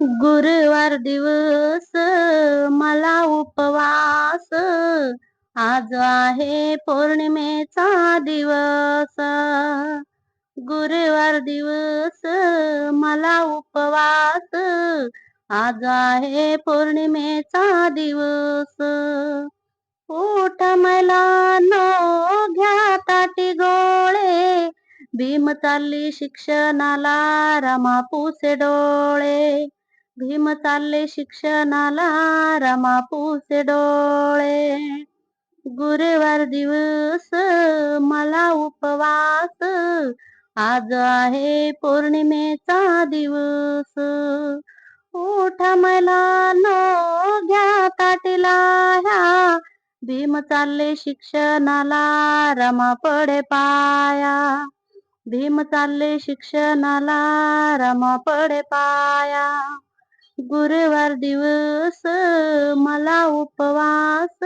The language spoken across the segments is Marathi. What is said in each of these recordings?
गुरुवार दिवस मला उपवास, आज आहे पौर्णिमेचा दिवस. गुरुवार दिवस मला उपवास, आज आहे पौर्णिमेचा दिवस. उठ मैलानो घ्या ताटी गोळे, भीम चालली शिक्षणाला रमा पुसे डोळे. भीम चालले शिक्षणाला रमा पुसे डोळे. गुरुवार दिवस मला उपवास, आज आहे पौर्णिमेचा दिवस. उठा मैलानो घ्या ताटीला ह्या, भीम चालले शिक्षणाला रमा पडे पाया. भीम चालले शिक्षणाला रमा पडे पाया. गुरुवार दिवस मला उपवास,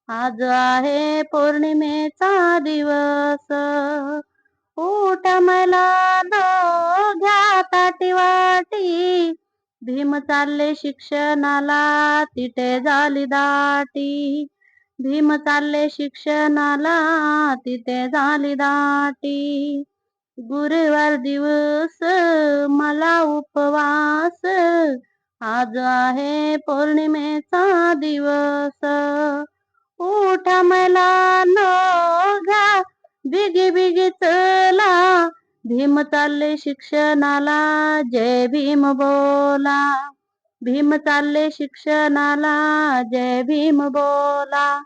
आज आहे पौर्णिमेचा दिवस. उठा मैलानो घ्या ताटी वाटी, भीम चालले शिक्षणाला तिथे झाली दाटी. भीम चालले शिक्षणाला तिथे झाली दाटी. गुरुवार दिवस मला उपवास, आज आहे पौर्णिमेचा दिवस. उठा मैलानो घ्या बिगी बिगी चला, भीम चालले शिक्षणाला जय भीम बोला. भीम चालले शिक्षणाला जय भीम बोला.